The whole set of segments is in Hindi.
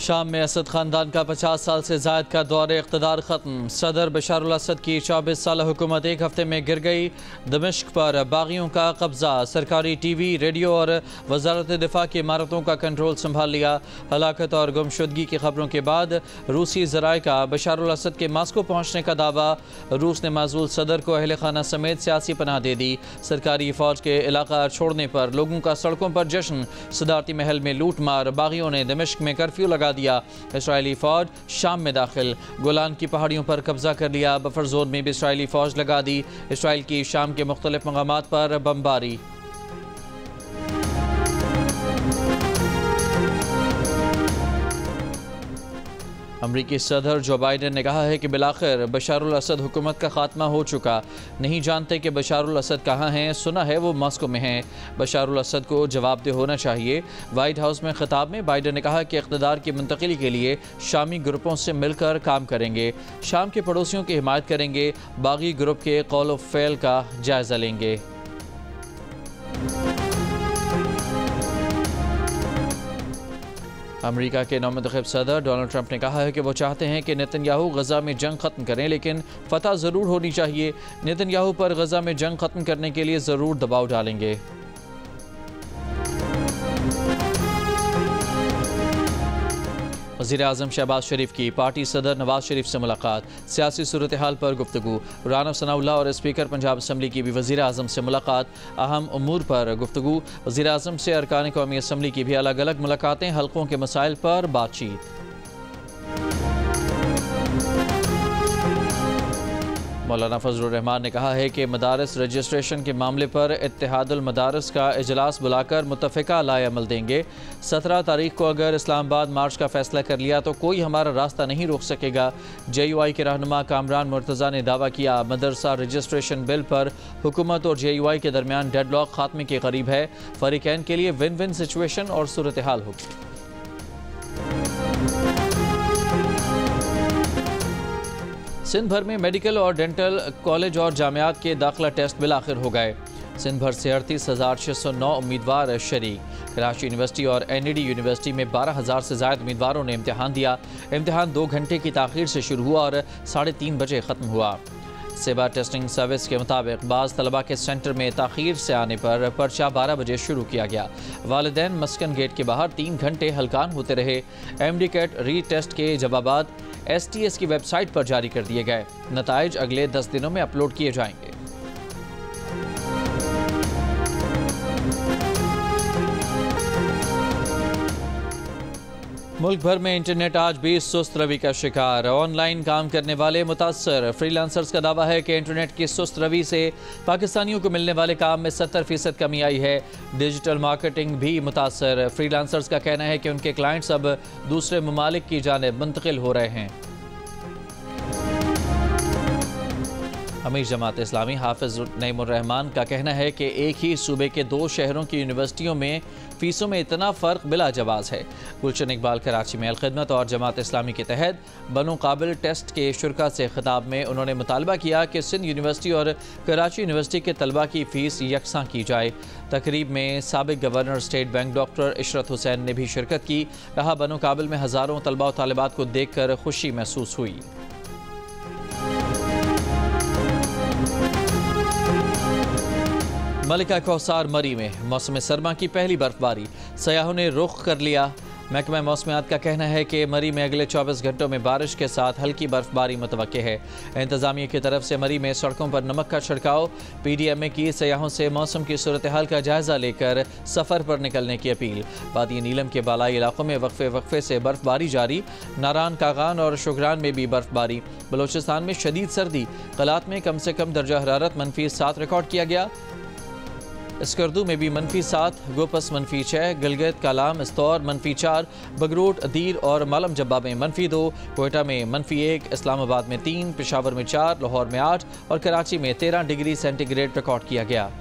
शाम में असद ख़ानदान का 50 साल से ज़ायद का दौर इक़्तिदार ख़त्म। सदर बशार अल असद की 24 साल हुकूमत एक हफ्ते में गिर गई। दमिश्क पर बागियों का कब्जा, सरकारी टीवी, रेडियो और वजारत दिफा की इमारतों का कंट्रोल संभाल लिया। हलाकत और गुमशुदगी की खबरों के बाद रूसी ज़राए का बशार अल असद के मास्को पहुँचने का दावा। रूस ने माज़ूल सदर को अहल खाना समेत सियासी पनाह दे दी। सरकारी फ़ौज के इलाका छोड़ने पर लोगों का सड़कों पर जश्न। सदारती महल में लूट मार, बागियों ने दमिश्क में कर्फ्यू लगा दिया। इस्राएली फौज शाम में दाखिल, गोलान की पहाड़ियों पर कब्जा कर लिया। बफर जोन में भी इस्राएली फौज लगा दी। इस्राएल की शाम के मुख्तलिफ मकामात पर बमबारी। अमरीकी सदर जो बाइडन ने कहा है कि बिलाखिर बशार अल असद हुकूमत का खात्मा हो चुका। नहीं जानते कि बशार अल असद कहाँ हैं, सुना है वो मास्को में हैं। बशार अल असद को जवाबदेह होना चाहिए। वाइट हाउस में खिताब में बाइडन ने कहा कि इक़्तिदार की मुंतकिली के लिए शामी ग्रुपों से मिलकर काम करेंगे, शाम के पड़ोसियों की हिमायत करेंगे, बागी ग्रुप के कौल व फ़ेल का जायज़ा लेंगे। अमेरिका के नौमुंतखब सदर डोनाल्ड ट्रंप ने कहा है कि वो चाहते हैं कि नेतन्याहू गजा में जंग ख़त्म करें, लेकिन फतह ज़रूर होनी चाहिए। नेतन्याहू पर गजा में जंग ख़त्म करने के लिए ज़रूर दबाव डालेंगे। वज़ीर आज़म शहबाज शरीफ की पार्टी सदर नवाज शरीफ से मुलाकात, सियासी सूरत हाल पर गुफ्तगू। राना सनाउल्लाह और स्पीकर पंजाब असम्बली की भी वज़ीर आज़म से मुलाकात, अहम उमूर पर गुफ्तगू। वज़ीर आज़म से अरकान कौमी असम्बली की भी अलग अलग मुलाकातें, हल्कों के मसाइल पर बातचीत। मौलाना फजलुर रहमान ने कहा है कि मदारस रजिस्ट्रेशन के मामले पर इत्तेहादुल मदारस का इजलास बुलाकर मुत्तफ़िका लाए अमल देंगे। 17 तारीख को अगर इस्लामाबाद मार्च का फैसला कर लिया तो कोई हमारा रास्ता नहीं रोक सकेगा। JUI के रहनुमा कामरान मुर्तज़ा ने दावा किया, मदरसा रजिस्ट्रेशन बिल पर हुकूमत और JUI के दरमियान डेडलॉक खात्मे के करीब है। फरीकैन के लिए विन विन सिचुएशन और सूरत हाल होगी। सिंध भर में मेडिकल और डेंटल कॉलेज और जामियात के दाखिला टेस्ट बिलाखिर हो गए। सिंध भर से 38,609 उम्मीदवार शरीक। कराची यूनिवर्सिटी और NED यूनिवर्सिटी में 12,000 से ज़ायद उम्मीदवारों ने इम्तिहान दिया। इम्तिहान 2 घंटे की ताख़ीर से शुरू हुआ और 3:30 बजे ख़त्म हुआ। सेबा टेस्टिंग सर्विस के मुताबिक बाज़ तलबा के सेंटर में ताख़ीर से आने पर पर्चा 12 बजे शुरू किया गया। वालिदैन मस्कन गेट के बाहर 3 घंटे हलकान होते रहे। MD कैट री टेस्ट के जवाबात STS की वेबसाइट पर जारी कर दिए गए। नताइज अगले 10 दिनों में अपलोड किए जाएंगे। मुल्क भर में इंटरनेट आज भी सुस्त रवि का शिकार। ऑनलाइन काम करने वाले मुतासर। फ्रीलांसर्स का दावा है कि इंटरनेट की सुस्त रवि से पाकिस्तानियों को मिलने वाले काम में 70% कमी आई है। डिजिटल मार्केटिंग भी मुतासर। फ्रीलांसर्स का कहना है कि उनके क्लाइंट्स अब दूसरे ममालिक की जानिब मुंतकिल हो रहे हैं। अमीर जमात इस्लामी हाफिज नईमुर रहमान का कहना है कि एक ही सूबे के 2 शहरों की यूनिवर्सिटियों में फ़ीसों में इतना फ़र्क बिला जवाज़ है। गुलशन इकबाल कराची में अलखिदमत और जमात इस्लामी के तहत बनो काबिल टेस्ट के शुरा से खिताब में उन्होंने मुतालबा किया कि सिंध यूनिवर्सिटी और कराची यूनिवर्सिटी के तलबा की फ़ीस यकसां की जाए। तकरीब में साबिक governor state bank doctor Ishrat Hussain ने भी शिरकत की। कहा, बनो काबिल में हज़ारों तलबा और तालिबात को देख कर खुशी महसूस हुई। मलिका कौसार मरी में मौसम सरमा की पहली बर्फबारी, सयाहों ने रुख कर लिया। महकमा मौसमियात का कहना है कि मरी में अगले 24 घंटों में बारिश के साथ हल्की बर्फबारी मुतवक्के है। इंतजामिया की तरफ से मरी में सड़कों पर नमक का छिड़काव। PDMA की सयाहों से मौसम की सूरत हाल का जायजा लेकर सफ़र पर निकलने की अपील। वादी नीलम के बालाई इलाकों में वक्फे से बर्फबारी जारी। नारान, कागान और शुगरान में भी बर्फबारी। बलोचिस्तान में शदीद सर्दी, कलात में कम से कम दर्जा हरारत -7 रिकॉर्ड किया गया। स्कर्दू में भी -7, गोपस -6, गिलगित कालाम इस्तौर -4, बगरूट, दीर और मालम जब्बा में -2, कोयटा में -1, इस्लामाबाद में 3, पेशावर में 4, लाहौर में 8 और कराची में 13 डिग्री सेंटीग्रेड रिकॉर्ड किया गया।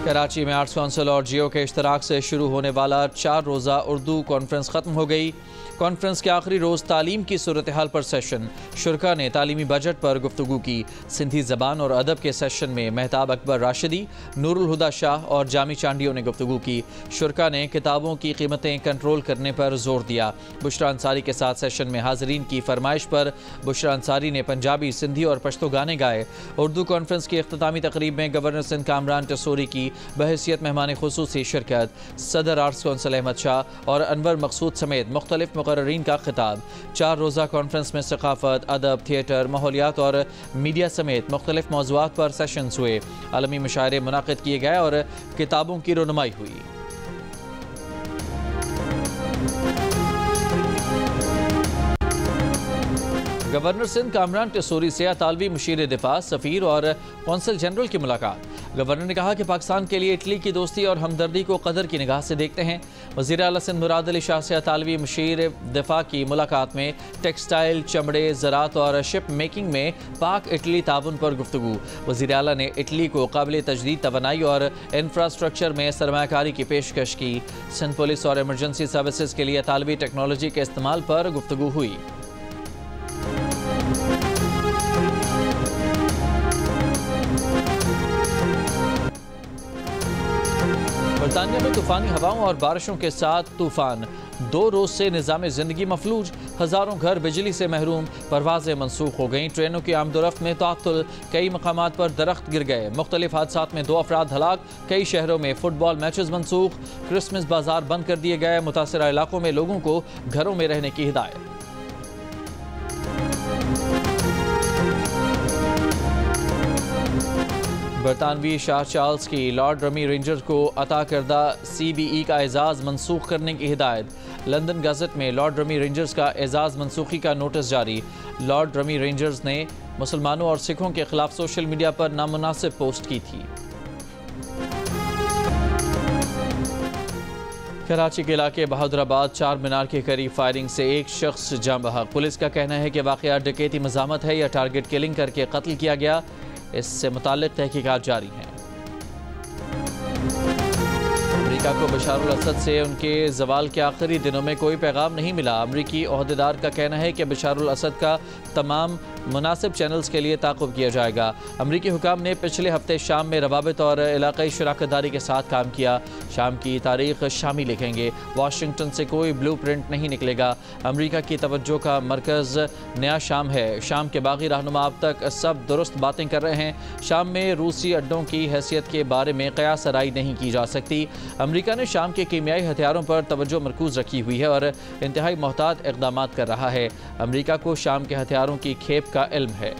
कराची में आर्ट्स काउंसिल और जियो के इश्तराक से शुरू होने वाला 4 रोज़ा उर्दू कॉन्फ्रेंस ख़त्म हो गई। कॉन्फ्रेंस के आखिरी रोज़ तालीम की सूरत हाल पर सेशन। शुरका ने तालीमी बजट पर गुफ्तगू की। सिंधी ज़बान और अदब के सेशन में मेहताब अकबर राशिदी, नूरुल हुदा शाह और जामी चांडियों ने गुफ्तगू की। शुरका ने किताबों की कीमतें कंट्रोल करने पर जोर दिया। बुशरा अंसारी के साथ सेशन में हाज़रीन की फरमाइश पर बुशरा अंसारी ने पंजाबी, सिंधी और पश्तो गाने गाए। उर्दू कॉन्फ्रेंस की इख्तितामी तकरीब में गवर्नर सिंध कामरान टसूरी की बहैसियत मेहमान खुसूसी शिरकत। सदर आर्ट्स काउंसिल अहमद शाह और अनवर मकसूद समेत मुख्तलिफ मुकर्ररीन का खिताब। 4 रोज़ा कॉन्फ्रेंस में सकाफत, अदब, थिएटर, माहौलियात और मीडिया समेत मुख्तलिफ मौज़ूआत पर सेशंस हुए। आलमी मुशायरे मुनाक़िद किए गए और किताबों की रोनुमाई हुई। गवर्नर सिंध कामरान टसूरी से अतालवी मुशीर दिफा, सफ़ीर और कौंसल जनरल की मुलाकात। गवर्नर ने कहा कि पाकिस्तान के लिए इटली की दोस्ती और हमदर्दी को कदर की निगाह से देखते हैं। वज़ीर आला सिंध मुराद अली शाह से अतालवी मुशीर दिफा की मुलाकात में टेक्सटाइल, चमड़े, ज़राअत और शिप मेकिंग में पाक इटली ताउन पर गुफ्तगू। वज़ीर आला ने इटली को काबिल तजदीद तवानाई और इंफ्रास्ट्रक्चर में सरमायाकारी की पेशकश की। सिंध पुलिस और एमरजेंसी सर्विसेज के लिए अतालवी टेक्नोलॉजी के इस्तेमाल पर गुफ्तगू हुई। बरतानिया में तूफानी हवाओं और बारिशों के साथ तूफान। 2 रोज से निज़ाम ज़िंदगी मफलूज। हज़ारों घर बिजली से महरूम। परवाजें मनसूख हो गईं। ट्रेनों की आमदोरफ्त में तातुल। कई मकामात पर दरख्त गिर गए। मुख्तलिफ हादसात में 2 अफराद हलाक। कई शहरों में फुटबॉल मैचेस मनसूख। क्रिसमस बाजार बंद कर दिए गए। मुतासरा इलाकों में लोगों को घरों में रहने की हिदायत। बरतानवी शाह चार्ल्स की लॉर्ड रमी रेंजर्स को अता करदा CBE का एजाज़ मनसूख करने की हिदायत। लंदन गज़ट में लॉर्ड रमी रेंजर्स का एजाज़ मनसूखी का नोटिस जारी। लॉर्ड रमी रेंजर्स ने मुसलमानों और सिखों के खिलाफ सोशल मीडिया पर नामुनासिब पोस्ट की थी। कराची के इलाके बहादुराबाद चार मीनार के करीब फायरिंग से एक शख्स जाँ बहक। पुलिस का कहना है कि वाक़या डकैती मज़ामत है या टारगेट किलिंग करके कत्ल किया गया। इससे मुताल्लिक़ तहकीकात जारी हैं। अमेरिका को बशारुल असद से उनके जवाल के आखिरी दिनों में कोई पैगाम नहीं मिला। अमरीकी ओहदेदार का कहना है कि बशारुल असद का तमाम मुनासिब चैनल्स के लिए ताक़ुब किया जाएगा। अमरीकी हुकाम ने पिछले हफ्ते शाम में रवाबित और इलाक़ाई शराकतदारी के साथ काम किया। शाम की तारीख शामी लिखेंगे। वाशिंगटन से कोई ब्लू प्रिंट नहीं निकलेगा। अमरीका की तवज्जो का मरकज़ नया शाम है। शाम के बागी रहनुमा अब तक सब दुरुस्त बातें कर रहे हैं। शाम में रूसी अड्डों की हैसियत के बारे में क़यास आराई नहीं की जा सकती। अमरीका ने शाम के कीमियाई हथियारों पर तवज्जो मरकूज़ रखी हुई है और इंतहाई मोहतात इक़दामात कर रहा है। अमरीका को शाम के हथियारों की खेप का इल्म है।